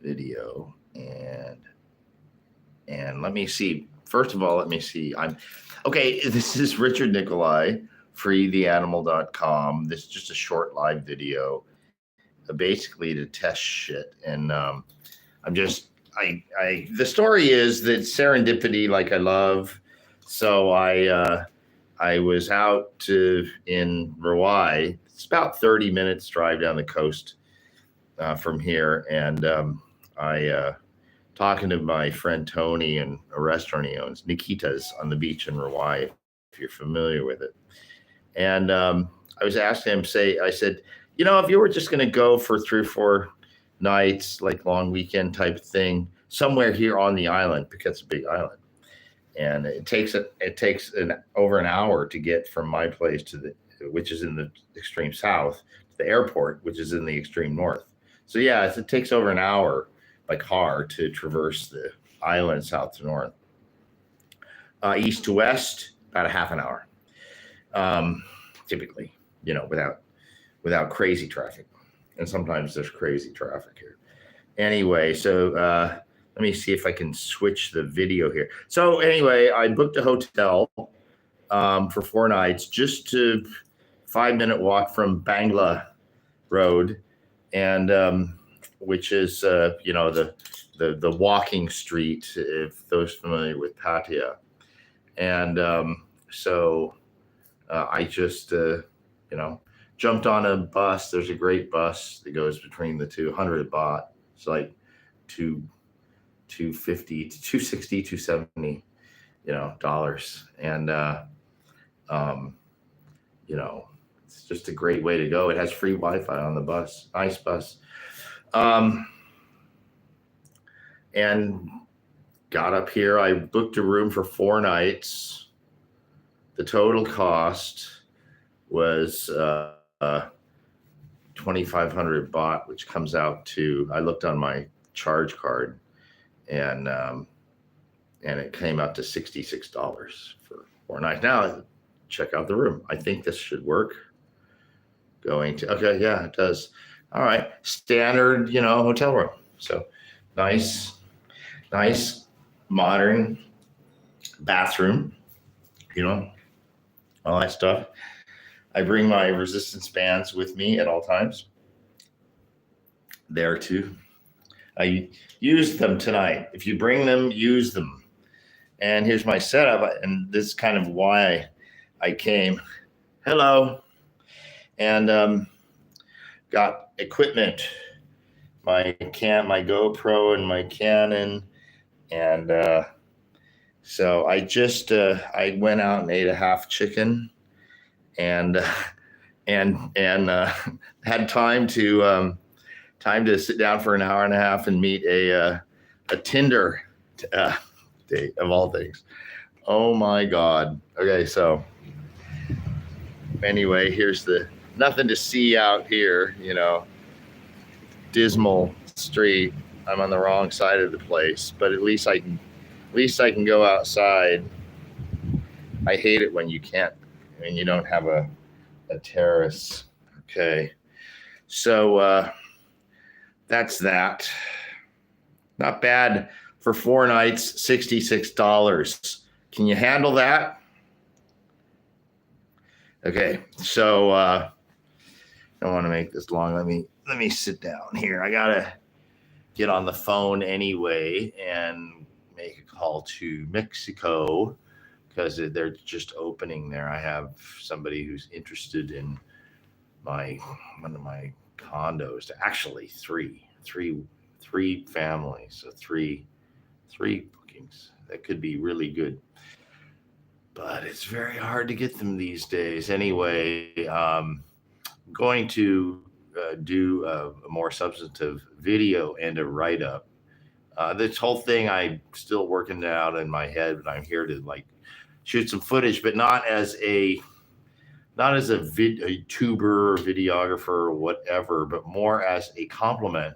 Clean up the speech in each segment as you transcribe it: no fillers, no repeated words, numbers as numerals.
video and let me see. First of all, let me see. Okay. This is Richard Nikoley, freetheanimal.com. This is just a short live video, basically to test shit. And I'm just the story is that serendipity, like I love. So I was out in rawai. It's about 30 minutes drive down the coast from here, and I talking to my friend Tony and a restaurant he owns, Nikita's on the beach in rawai, if you're familiar with it. And I was asking him, I said, if you were just going to go for 3 or 4 nights, like long weekend type thing, somewhere here on the island, because it's a big island, and it takes over an hour to get from my place which is in the extreme south, to the airport, which is in the extreme north. So yeah, it takes over an hour by car to traverse the island south to north. East to west, about a half an hour, typically, without crazy traffic. And sometimes there's crazy traffic here. Anyway, so let me see if I can switch the video here. So anyway, I booked a hotel for 4 nights, just to 5-minute walk from Bangla Road, and which is the walking street, if those familiar with Pattaya. And so I just jumped on a bus. There's a great bus that goes between the two, 100 baht. It's like 250 to 260, 270, dollars. And it's just a great way to go. It has free Wi-Fi on the bus. Nice bus. And got up here. I booked a room for 4 nights. The total cost was 2,500 baht, which comes out to, I looked on my charge card, and it came out to $66 for 4 nights. Now check out the room. I think this should work. Okay, yeah, it does. All right, standard, hotel room. So nice, modern bathroom, all that stuff. I bring my resistance bands with me at all times. There too. I use them tonight. If you bring them, use them. And here's my setup, and this is kind of why I came. Hello. And got equipment, my GoPro and my Canon, and so I just I went out and ate a half chicken, and had time to sit down for an hour and a half and meet a Tinder date of all things. Oh my God. Okay, so anyway, here's nothing to see out here, dismal street. I'm on the wrong side of the place, but at least I can go outside. I hate it when you can't, when you don't have a terrace. Okay. So that's that. Not bad for 4 nights, $66. Can you handle that? Okay. So I don't want to make this long. Let me sit down here. I gotta get on the phone anyway and make a call to Mexico, because they're just opening there. I have somebody who's interested in one of my condos. Actually, three families, so three bookings. That could be really good, but it's very hard to get them these days. Anyway, I'm going to do a more substantive video and a write-up. This whole thing I'm still working out in my head, but I'm here to shoot some footage, but not as a tuber or videographer or whatever, but more as a complement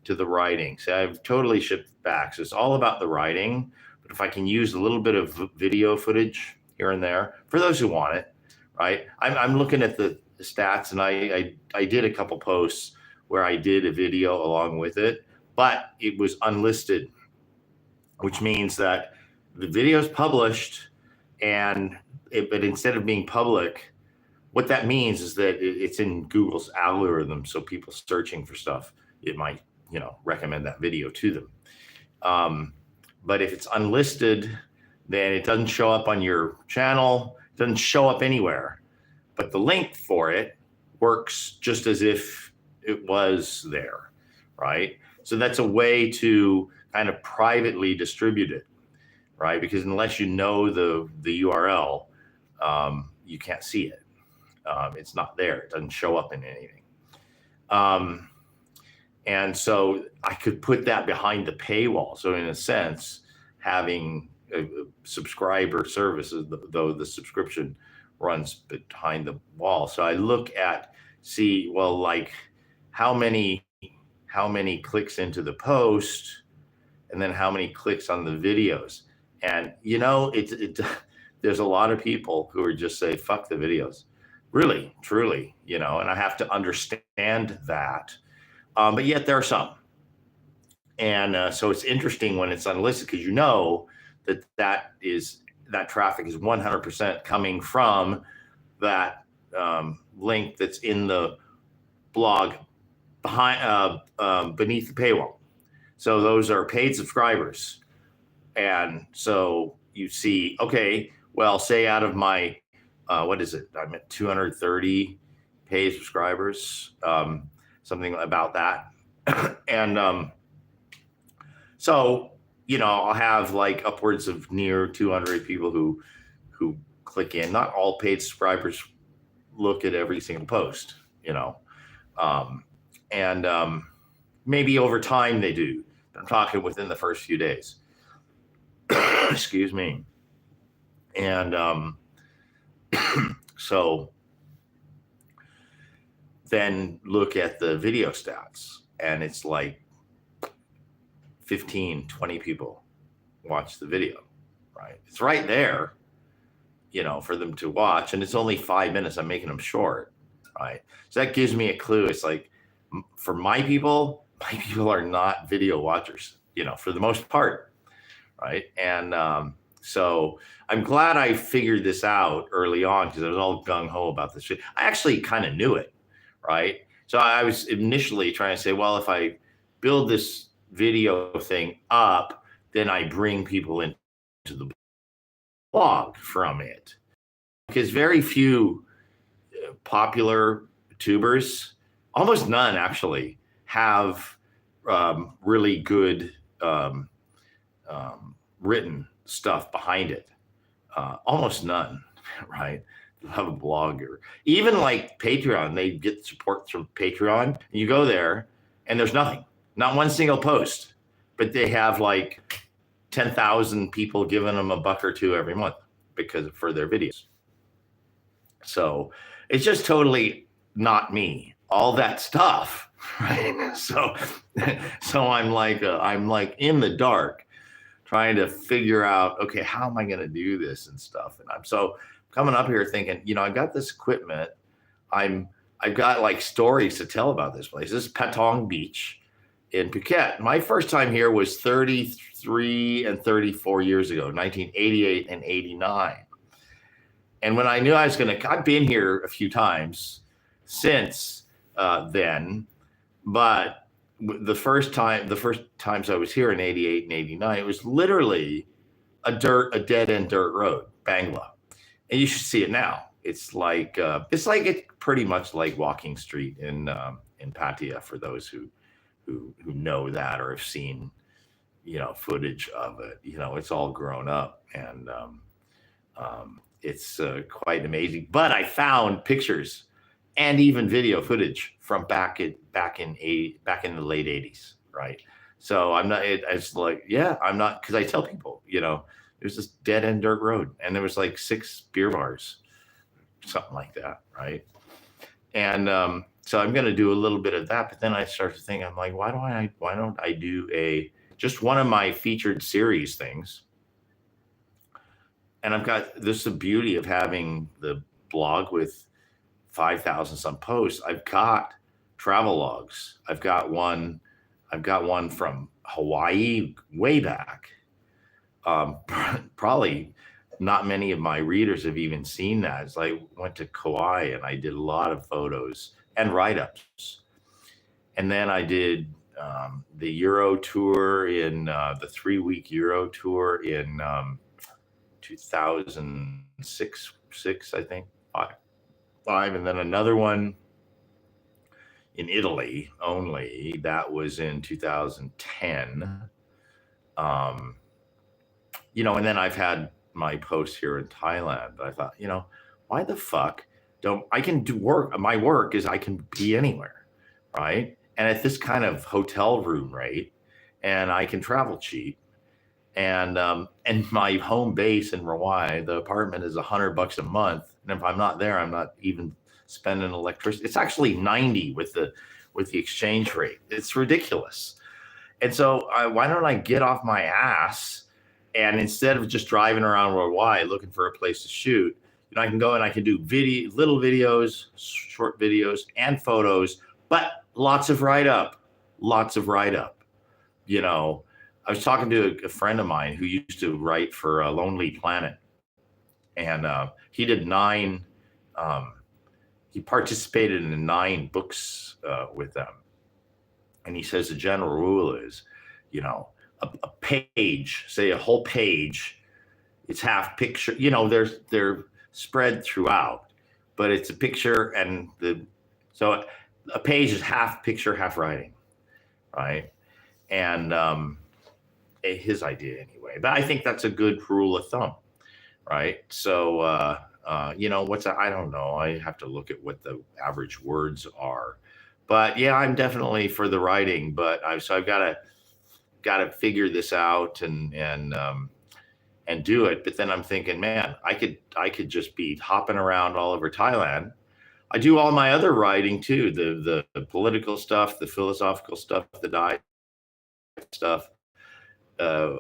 to the writing. So I've totally shipped back. So it's all about the writing, but if I can use a little bit of video footage here and there for those who want it, right? I'm looking at the stats, and I did a couple posts where I did a video along with it, but it was unlisted, which means that the video is published, but instead of being public, what that means is that it's in Google's algorithm. So people searching for stuff, it might, recommend that video to them. But if it's unlisted, then it doesn't show up on your channel, it doesn't show up anywhere. But the link for it works just as if it was there, right? So that's a way to kind of privately distribute it, right? Because unless you know the URL, you can't see it. It's not there. It doesn't show up in anything. And so I could put that behind the paywall. So in a sense, having a subscriber services, though the subscription runs behind the wall. So I look at, like how many clicks into the post, and then how many clicks on the videos. And there's a lot of people who are just say, fuck the videos. Really, truly, and I have to understand that. But yet there are some. And so it's interesting when it's unlisted, because that traffic is 100% coming from that link that's in the blog beneath the paywall. So those are paid subscribers. And so you see, okay, well, say out of my, I'm at 230 paid subscribers, something about that. And so, I'll have like upwards of near 200 people who click in. Not all paid subscribers look at every single post, and maybe over time they do. I'm talking within the first few days. Excuse me. And so then look at the video stats, and it's like 15, 20 people watch the video, right? It's right there, for them to watch, and it's only 5 minutes. I'm making them short, right? So that gives me a clue. It's like, for my people are not video watchers, for the most part, right? And so I'm glad I figured this out early on, because I was all gung-ho about this shit. I actually kind of knew it, right? So I was initially trying to say, well, if I build this video thing up, then I bring people into the blog from it. Because very few popular tubers, almost none actually, have really good written stuff behind it. Almost none, right? They'll have a blog, or even like Patreon. They get support from Patreon. And you go there and there's nothing, not one single post, but they have like 10,000 people giving them $1 or $2 every month for their videos. So it's just totally not me, all that stuff, right? So I'm like in the dark, trying to figure out, okay, how am I going to do this and stuff? And I'm so coming up here thinking, I got this equipment. I've got like stories to tell about this place. This is Patong Beach in Phuket. My first time here was 33 and 34 years ago, 1988 and 89. And when I knew I've been here a few times since then, but the first times I was here in 88 and 89, it was literally a dead end dirt road, Bangla. And you should see it now. It's pretty much like walking street in Pattaya, for those who know that or have seen, footage of it. It's all grown up, and it's quite amazing. But I found pictures and even video footage from back in the late 80s, right? So I'm not. It's like, I'm not, because I tell people, there's this dead end dirt road, and there was like 6 beer bars, something like that, right? And so I'm going to do a little bit of that, but then I start to think, I'm like, why don't I do just one of my featured series things? And I've got this, the beauty of having the blog with 5,000 some posts. I've got travel logs. I've got one I've got one from Hawaii way back. Probably not many of my readers have even seen that. It's like went to Kauai and I did a lot of photos and write-ups. And then I did the Euro tour in the 3-week Euro tour in 2006, I think, five, and then another one in Italy only. That was in 2010. And then I've had my posts here in Thailand. But I thought, why the fuck don't I can do work? My work is I can be anywhere, right? And at this kind of hotel room rate, and I can travel cheap. And my home base in Rawai, the apartment is $100 a month, and if I'm not there, I'm not even spending electricity. It's actually 90 with the exchange rate. It's ridiculous. And so why don't I get off my ass, and instead of just driving around Rawai looking for a place to shoot, I can go and I can do little videos, short videos, and photos, but lots of write up. I was talking to a friend of mine who used to write for Lonely Planet, and he did 9. He participated in 9 books with them, and he says the general rule is, a page, say a whole page, it's half picture. They're spread throughout, but it's a picture, and so a page is half picture, half writing, right? And his idea anyway, but I think that's a good rule of thumb, right? So I don't know, I have to look at what the average words are, but yeah, I'm definitely for the writing, but I've got to figure this out and do it. But then I'm thinking, man, I could just be hopping around all over Thailand. I do all my other writing too, the political stuff, the philosophical stuff, the diet stuff, the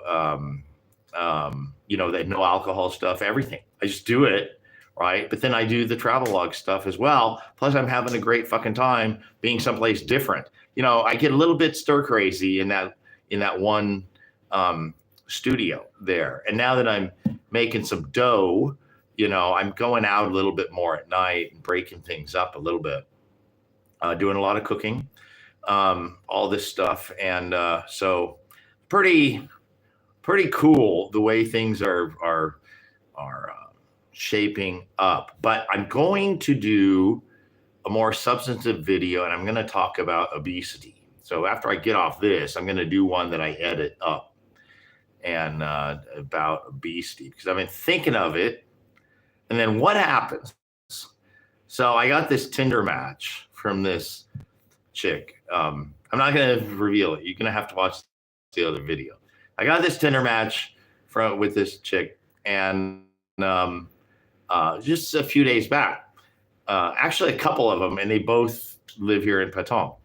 no alcohol stuff, everything. I just do it, right? But then I do the travel log stuff as well. Plus, I'm having a great fucking time being someplace different. I get a little bit stir crazy in that one studio there. And now that I'm making some dough, I'm going out a little bit more at night and breaking things up a little bit, doing a lot of cooking, all this stuff, and so pretty cool the way things are shaping up. But I'm going to do a more substantive video, and I'm going to talk about obesity. So after I get off this, I'm going to do one that I edit up and about obesity, because I've been thinking of it. And then what happens? So I got this Tinder match from this chick. I'm not going to reveal it. You're going to have to watch the other video. I got this Tinder match with this chick, and just a few days back, actually a couple of them, and they both live here in Patong.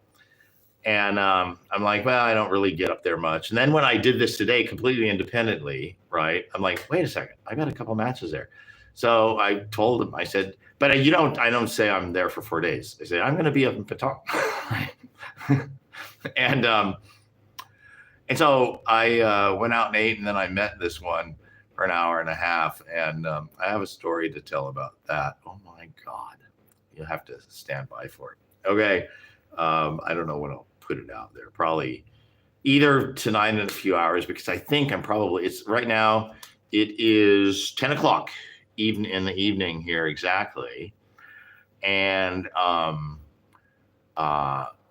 And I'm like, well, I don't really get up there much. And then when I did this today completely independently, right, I'm like, wait a second, I got a couple matches there. So I told him, I said, but I don't say I'm there for 4 days. I say, I'm going to be up in Patong. And so I went out and ate, and then I met this one for an hour and a half. And I have a story to tell about that. Oh my God. You'll have to stand by for it. Okay. I don't know when I'll put it out there. Probably either tonight in a few hours, because I think it's right now, it is 10 o'clock even in the evening here exactly. And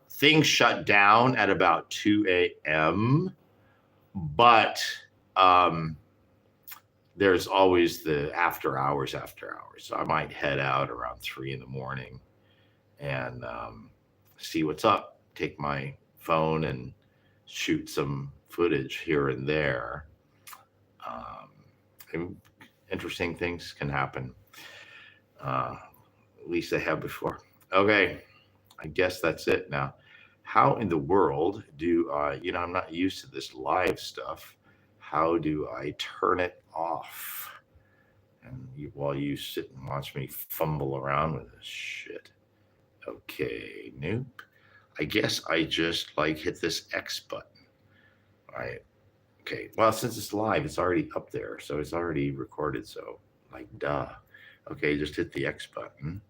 things shut down at about 2 a.m. But there's always the after hours. So I might head out around 3 in the morning and see what's up, take my phone and shoot some footage here and there. Interesting things can happen. At least they have before. Okay, I guess that's it now. How in the world do I, I'm not used to this live stuff. How do I turn it off? And while you sit and watch me fumble around with this shit. Okay, nope. I guess I just like hit this X button. All right. Okay. Well, since it's live, it's already up there. So it's already recorded. So, like, duh. Okay. Just hit the X button.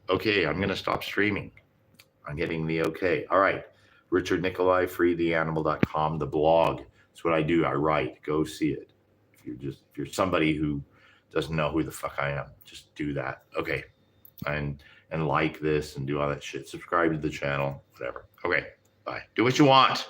Okay. I'm going to stop streaming. I'm getting the okay. All right. Richard Nikoley, freetheanimal.com, the blog. That's what I do. I write. Go see it. If you're somebody who doesn't know who the fuck I am, just do that. Okay. And like this and do all that shit. Subscribe to the channel, whatever. Okay. Bye. Do what you want.